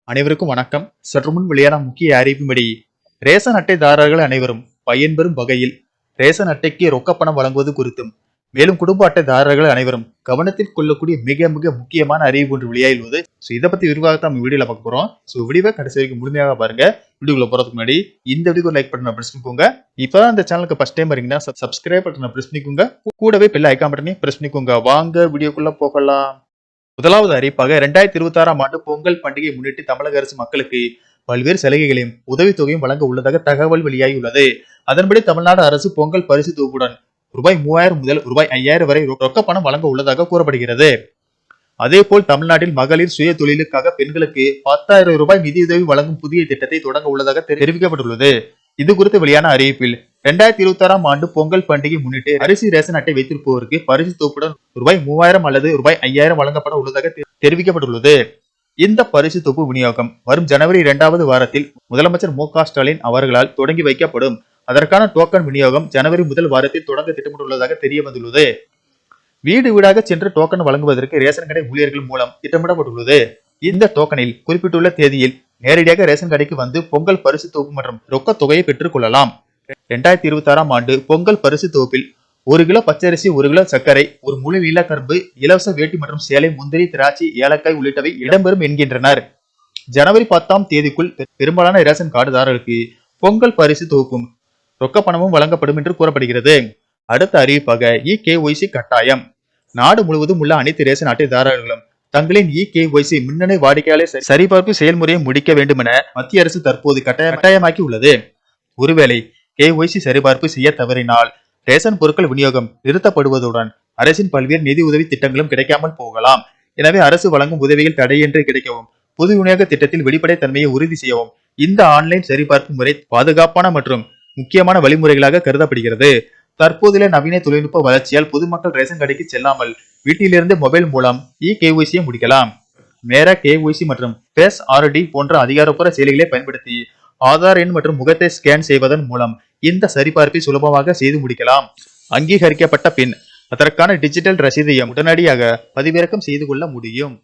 அனைவருக்கும் வணக்கம். சற்று முன் வெளியான முக்கிய அறிவிப்பின்படி ரேஷன் அட்டைதாரர்கள் அனைவரும் பயன்பெறும் வகையில் ரேஷன் அட்டைக்கு ரொக்கப்பணம் வழங்குவது குறித்தும், மேலும் குடும்ப அட்டைதாரர்கள் அனைவரும் கவனத்தில் கொள்ளக்கூடிய மிக மிக முக்கியமான அறிவிப்பு ஒன்று வெளியாகியுள்ளது. இதை பத்தி விரிவாக நம்ம வீடியோல பார்க்க போறோம். வீடியோவை கடைசி வரைக்கும் முழுமையாக பாருங்க. வீடியோக்குள்ள போறதுக்கு முன்னாடி இந்த வீடியோ லைக் பட்டனை பிரஸ் பண்ணிக்கோங்க. இப்பதான் இந்த சேனலுக்கு ஃபர்ஸ்ட் டைம் வரீங்கன்னா சப்ஸ்கிரைப் பட்டனை பிரஸ் பண்ணிக்கோங்க. கூடவே பெல் ஐகான் பட்டனையும் பிரஸ் பண்ணிக்கோங்க. வாங்க வீடியோக்குள்ள போகலாம். முதலாவது அறிவிப்பாக 2026ஆம் ஆண்டு பொங்கல் பண்டிகை முன்னிட்டு தமிழக அரசு மக்களுக்கு பல்வேறு சலுகைகளையும் உதவித்தொகையும் வழங்க உள்ளதாக தகவல் வெளியாகியுள்ளது. அதன்படி தமிழ்நாடு அரசு பொங்கல் பரிசு தொகுப்புடன் ரூபாய் 3000 முதல் ரூபாய் 5000 வரை ரொக்க பணம் வழங்க உள்ளதாக கூறப்படுகிறது. அதேபோல் தமிழ்நாட்டில் மகளிர் சுய தொழிலுக்காக பெண்களுக்கு 10,000 ரூபாய் நிதியுதவி வழங்கும் புதிய திட்டத்தை தொடங்க உள்ளதாக தெரிவிக்கப்பட்டுள்ளது. இது குறித்து வெளியான அறிவிப்பில் 2026ஆம் ஆண்டு பொங்கல் பண்டிகை முன்னிட்டு அரிசி ரேஷன் அட்டை வைத்திருப்பவருக்கு பரிசு தொகுப்புடன் ரூபாய் 3000 அல்லது ரூபாய் 5000 வழங்கப்பட உள்ளதாக தெரிவிக்கப்பட்டுள்ளது. இந்த பரிசு தொகுப்பு விநியோகம் வரும் ஜனவரி 2வது வாரத்தில் முதலமைச்சர் மு.க.ஸ்டாலின் அவர்களால் தொடங்கி வைக்கப்படும். அதற்கான டோக்கன் விநியோகம் ஜனவரி முதல் வாரத்தில் தொடங்க திட்டமிட்டுள்ளதாக தெரிய வந்துள்ளது. வீடு வீடாக சென்று டோக்கன் வழங்குவதற்கு ரேஷன் கடை ஊழியர்கள் மூலம் திட்டமிடப்பட்டுள்ளது. இந்த டோக்கனில் குறிப்பிட்டுள்ள தேதியில் நேரடியாக ரேஷன் கடைக்கு வந்து பொங்கல் பரிசு தொகுப்பு மற்றும் ரொக்க தொகையை பெற்றுக் கொள்ளலாம். 2026ஆம் ஆண்டு பொங்கல் பரிசு தொகுப்பில் 1 கிலோ பச்சரிசி, 1 கிலோ சர்க்கரை, ஒரு முழு நீலக்கரும்பு, இலவச வேட்டி மற்றும் சேலை, முந்திரி, திராட்சை, ஏலக்காய் உள்ளிட்டவை இடம்பெறும் என்கின்றனர். ஜனவரி 10ஆம் தேதிக்குள் பெரும்பாலான ரேஷன் கார்டுதாரர்களுக்கு பொங்கல் பரிசு தொகுப்பும் ரொக்க பணமும் வழங்கப்படும் என்று கூறப்படுகிறது. அடுத்த அறிவிப்பாக EKYC கட்டாயம். நாடு முழுவதும் உள்ள அனைத்து ரேஷன் அட்டைதாரர்களும் தங்களின் EKYC மின்னணு வாடிக்கையாளர் சரிபார்ப்பு செயல்முறையை முடிக்க வேண்டும் என மத்திய அரசு தற்போது கட்டாயமாக்கி உள்ளது. ஒருவேளை KYC சரிபார்ப்பு செய்ய தவறினால் ரேஷன் பொருட்கள் விநியோகம் நிறுத்தப்படுவதுடன் அரசின் பல்வேறு நிதி உதவி திட்டங்களும் கிடைக்காமல் போகலாம். எனவே அரசு வழங்கும் உதவிகள் தடையின்றி கிடைக்கவும், பொது விநியோக திட்டத்தில் வெளிப்படை தன்மையை உறுதி செய்யவும் இந்த ஆன்லைன் சரிபார்ப்பு முறை பாதுகாப்பான மற்றும் முக்கியமான வழிமுறைகளாக கருதப்படுகிறது. தற்போதுள்ள நவீன தொழில்நுட்ப வளர்ச்சியால் பொதுமக்கள் ரேஷன் கடைக்கு செல்லாமல் வீட்டிலிருந்து மொபைல் மூலம் EKYC முடிக்கலாம். மேரா KYC மற்றும் பேஸ் RD போன்ற அதிகாரப்பூர்வ செயலிகளை பயன்படுத்தி ஆதார் எண் மற்றும் முகத்தை ஸ்கேன் செய்வதன் மூலம் இந்த சரிபார்ப்பை சுலபமாக செய்து முடிக்கலாம். அங்கீகரிக்கப்பட்ட பின் அதற்கான டிஜிட்டல் ரசீதையும் உடனடியாக பதிவிறக்கம் செய்து கொள்ள முடியும்.